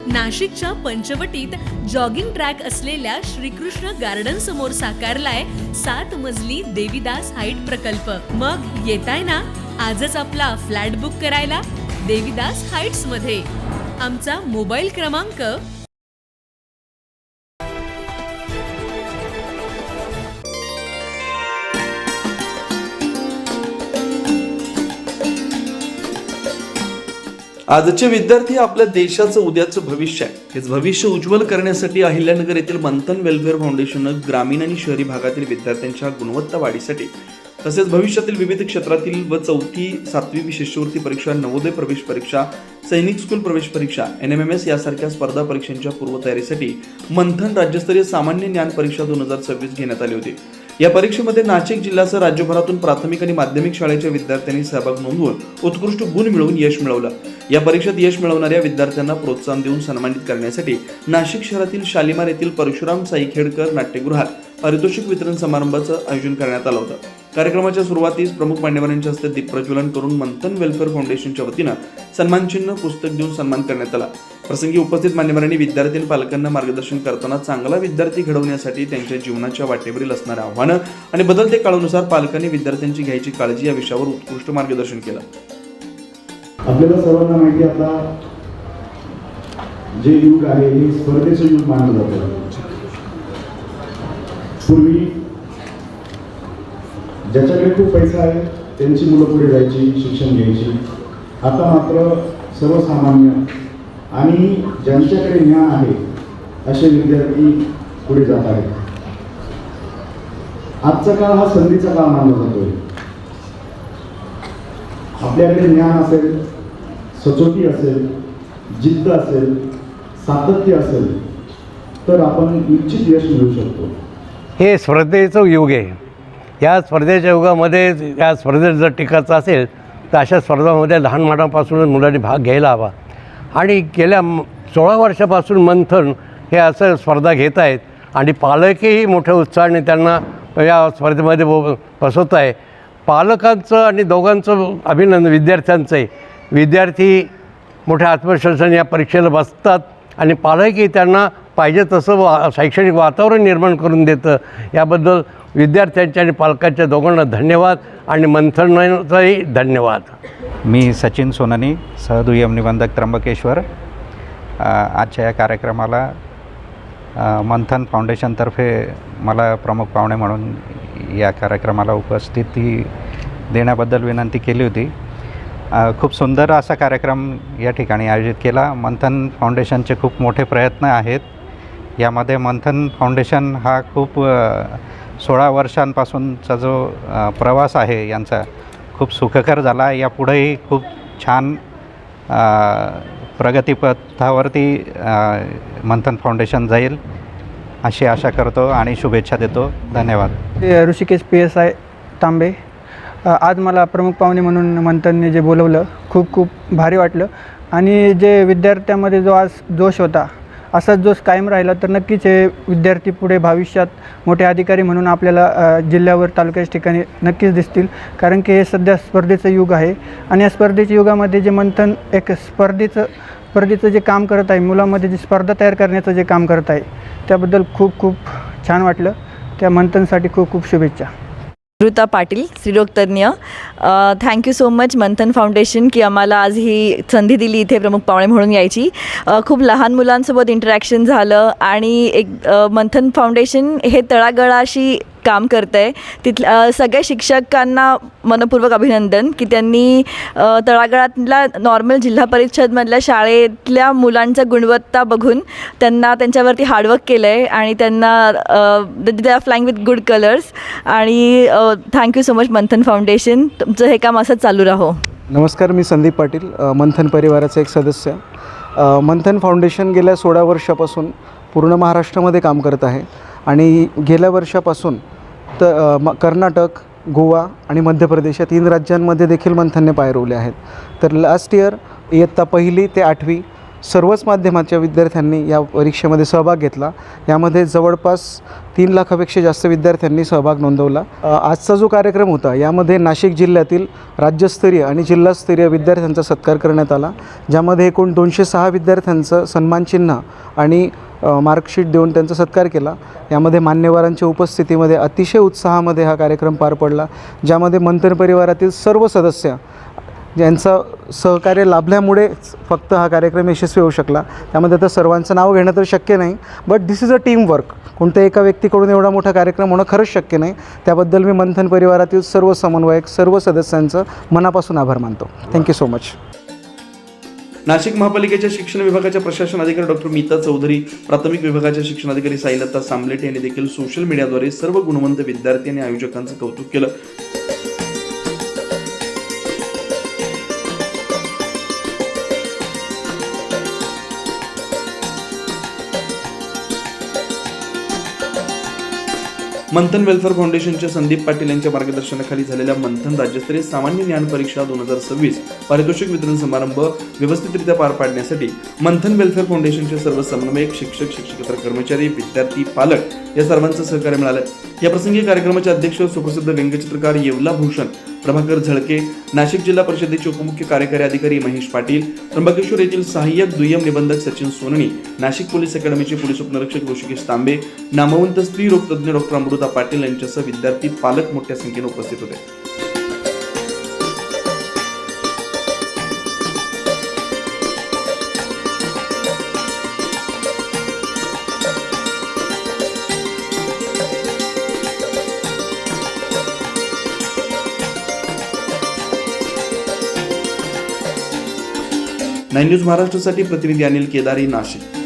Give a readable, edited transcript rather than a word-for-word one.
नाशिकच्या पंचवटीत jogging track असलेल्या Shrikrishna garden समोर साकारलाय 7 मजली देवीदास हाईट प्रकल्प। मग येताय ना आजच आपला फ्लॅट बुक करायला देवीदास हाईट्स मध्ये। आमचा मोबाईल क्रमांक आजचे विद्यार्थी आपल्या देशाचं उद्याचं भविष्य आहे। हेच भविष्य उज्ज्वल करण्यासाठी अहिल्यानगर येथील मंथन वेलफेअर फाउंडेशननं ग्रामीण आणि शहरी भागातील विद्यार्थ्यांच्या गुणवत्ता वाढीसाठी तसेच भविष्यातील विविध क्षेत्रातील व 4थी 7वी शिष्यवृत्ती परीक्षा, नवोदय प्रवेश परीक्षा, सैनिक स्कूल प्रवेश परीक्षा, NMMS यासारख्या स्पर्धा परीक्षांच्या पूर्वतयारीसाठी मंथन राज्यस्तरीय सामान्य ज्ञान परीक्षा 2026 घेण्यात आली होती। या परीक्षेमध्ये नाशिक जिल्ह्यासह राज्यभरातून प्राथमिक आणि माध्यमिक शाळेच्या विद्यार्थ्यांनी सहभाग नोंदवून उत्कृष्ट गुण मिळवून यश मिळवलं। या परीक्षेत यश मिळवणाऱ्या विद्यार्थ्यांना प्रोत्साहन देऊन सन्मानित करण्यासाठी नाशिक शहरातील शालिमार येथील परशुराम साईखेडकर नाट्यगृहात पारितोषिक वितरण समारंभाचं आयोजन करण्यात आलं होतं। कार्यक्रमाच्या सुरुवातीस प्रमुख मान्यवरांच्या हस्ते दीप प्रज्वलन करून मंथन वेलफेअर फाउंडेशनच्या वतीनं सन्मानचिन्ह पुस्तक देऊन सन्मान करण्यात आला। प्रसंगी उपस्थित मान्यवरांनी विद्यार्थी आणि पालकांना मार्गदर्शन करताना चांगला विद्यार्थी घडवण्यासाठी त्यांच्या जीवनाच्या वाटेवरील असणाऱ्या आव्हानं आणि बदलते काळानुसार पालकांनी विद्यार्थ्यांची घ्यायची काळजी या विषयावर उत्कृष्ट मार्गदर्शन केलं। आपल्याला सर्वांना माहिती आहे आता जे युग आहे हे स्पर्धेचं युग मानलं जातं। पूर्वी ज्याच्याकडे खूप पैसा आहे त्यांची मुलं पुढे जायची, शिक्षण घ्यायची। आता मात्र सर्वसामान्य आणि ज्यांच्याकडे ज्ञान आहे असे विद्यार्थी पुढे जात आहेत। आजचा काळ हा संधीचा काळ मानला जातोय। आपल्याकडे ज्ञान असेल, सचोटी असेल, जिद्द असेल, सातत्य असेल तर आपण निश्चित यश मिळवू शकतो। हे स्पर्धेचं युग आहे। या स्पर्धेच्या युगामध्ये या स्पर्धेत जर टिकायचं असेल तर अशा स्पर्धांमध्ये लहान मुलांपासूनच मुलांनी भाग घ्यायला हवा। आणि गेल्या 16 वर्षापासून मंथन हे असं स्पर्धा घेत आहेत आणि पालकही मोठ्या उत्साहाने त्यांना या स्पर्धेमध्ये बसवत आहे। पालकांचं आणि दोघांचं अभिनंदन विद्यार्थ्यांचं आहे। विद्यार्थी मोठ्या आत्मविश्वासाने या परीक्षेला बसतात आणि पालकही त्यांना पाहिजे तसं शैक्षणिक वातावरण निर्माण करून देतं। याबद्दल विद्यार्थ्यांच्या आणि पालकांच्या दोघांना धन्यवाद आणि मंथनचाही धन्यवाद। मी सचिन सोनानी, सहदुय्यम निबंधक त्र्यंबकेश्वर। आजच्या या कार्यक्रमाला मंथन फाउंडेशनतर्फे मला प्रमुख पाहुणे म्हणून या कार्यक्रमाला उपस्थिती देण्याबद्दल विनंती केली होती। खूप सुंदर असा कार्यक्रम या ठिकाणी आयोजित केला। मंथन फाउंडेशनचे खूप मोठे प्रयत्न आहेत। यामध्ये मंथन फाउंडेशन हा खूप 16 वर्षांपासूनचा जो प्रवास आहे यांचा खूप सुखकर झाला। यापुढेही खूप छान प्रगतीपथावरती मंथन फाउंडेशन जाईल अशी आशा करतो आणि शुभेच्छा देतो। धन्यवाद। ऋषिकेश PSI तांबे। आज मला प्रमुख पाहुणे म्हणून मंथनने जे बोलवलं खूप खूप भारी वाटलं आणि जे विद्यार्थ्यांमध्ये जो आज जोश होता असाच जोश कायम राहिला तर नक्कीच हे विद्यार्थी पुढे भविष्यात मोठे अधिकारी म्हणून आपल्याला जिल्ह्यावर तालुक्याच्या ठिकाणी नक्कीच दिसतील। कारण की हे सध्या स्पर्धेचं युग आहे आणि या स्पर्धेच्या युगामध्ये जे मंथन एक स्पर्धेचं जे काम करत आहे, मुलांमध्ये जी स्पर्धा तयार करण्याचं जे काम करत आहे त्याबद्दल खूप खूप छान वाटलं। त्या मंथनसाठी खूप खूप शुभेच्छा। ऋता पाटील, स्त्रीरोगतज्ञ। Thank you so much Manthan foundation की आम्हाला आज ही संधी दिली इथे प्रमुख पाहुणे म्हणून यायची। खूप लहान मुलांसोबत इंटरॅक्शन झालं आणि एक मंथन फाउंडेशन हे तळागाळाशी काम करतं आहे। तिथल्या सगळ्या शिक्षकांना मनपूर्वक अभिनंदन की त्यांनी तळागाळातल्या नॉर्मल जिल्हा परिषदमधल्या शाळेतल्या मुलांचा गुणवत्ता बघून त्यांना त्यांच्यावरती हार्डवर्क केलं आहे आणि त्यांना they are flying with good colours. आणि thank you so much Manthan foundation, तुमचं हे काम असंच चालू राहो। नमस्कार, मी संदीप पाटील, मंथन परिवाराचा एक सदस्य। मंथन फाउंडेशन गेल्या 16 वर्षापासून पूर्ण महाराष्ट्रामध्ये काम करत आहे आणि गेल्या वर्षापासून कर्नाटक, गोवा आणि मध्य प्रदेश या 3 राज्यांमध्ये देखील मंथनने पाय रोवले आहेत। तर लास्ट इयर इयत्ता 1ली ते 8वी सर्वच माध्यमाच्या विद्यार्थ्यांनी या परीक्षेमध्ये सहभाग घेतला. यामध्ये जवळपास 3 लाखापेक्षा जास्त विद्यार्थ्यांनी सहभाग नोंदवला. आजचा जो कार्यक्रम होता यामध्ये नाशिक जिल्ह्यातील राज्यस्तरीय आणि जिल्हास्तरीय विद्यार्थ्यांचा सत्कार करण्यात आला, ज्यामध्ये एकूण 206 विद्यार्थ्यांचं सन्मानचिन्ह आणि मार्कशीट देऊन त्यांचा सत्कार केला. यामध्ये मान्यवरांच्या उपस्थितीमध्ये अतिशय उत्साहामध्ये हा कार्यक्रम पार पडला, ज्यामध्ये मंथन परिवारातील सर्व सदस्य ज्यांचं सहकार्य लाभल्यामुळे फक्त हा कार्यक्रम यशस्वी होऊ शकला. त्यामध्ये आता सर्वांचं नाव घेणं तर शक्य नाही, but this is a teamwork. कोणत्या एका व्यक्तीकडून एवढा मोठा कार्यक्रम होणं खरंच शक्य नाही. त्याबद्दल मी मंथन परिवारातील सर्व समन्वयक, सर्व सदस्यांचं मनापासून आभार मानतो. Thank you so much. नाशिक महापालिकेच्या शिक्षण विभागाच्या प्रशासन अधिकारी डॉक्टर मीता चौधरी, प्राथमिक विभागाच्या शिक्षण अधिकारी साईलता सांबलेट यांनी देखील सोशल मीडियाद्वारे सर्व गुणवंत विद्यार्थी आणि आयोजकांचं कौतुक केलं. मंथन वेलफेअर फाउंडेशनच्या संदीप पाटील यांच्या मार्गदर्शनाखाली झालेल्या मंथन राज्यस्तरीय सामान्य ज्ञान परीक्षा 2026 पारितोषिक वितरण समारंभ व्यवस्थितरित्या पार पाडण्यासाठी मंथन वेलफेअर फाउंडेशनचे सर्व समन्वयक, शिक्षक, शिक्षकेतर कर्मचारी, विद्यार्थी, पालक या सर्वांचं सहकार्य मिळालं. या प्रसंगी कार्यक्रमाचे अध्यक्ष सुप्रसिद्ध व्यंगचित्रकार येवला भूषण, प्रभाकर झळके, नाशिक जिल्हा परिषदेचे उपमुख्य कार्यकारी अधिकारी महेश पाटील, त्र्यंबकेश्वर येथील सहाय्यक दुय्यम निबंधक सचिन सोनणी, नाशिक पोलीस अकॅडमीचे पोलीस उपनिरीक्षक ऋषिकेश तांबे, नामवंत स्त्री रोगतज्ञ डॉक्टर अमृता पाटील यांच्यासह विद्यार्थी, पालक मोठ्या संख्येने उपस्थित होते. नाइन न्यूज महाराष्ट्रासाठी प्रतिनिधी अनिल केदारी, नाशिक.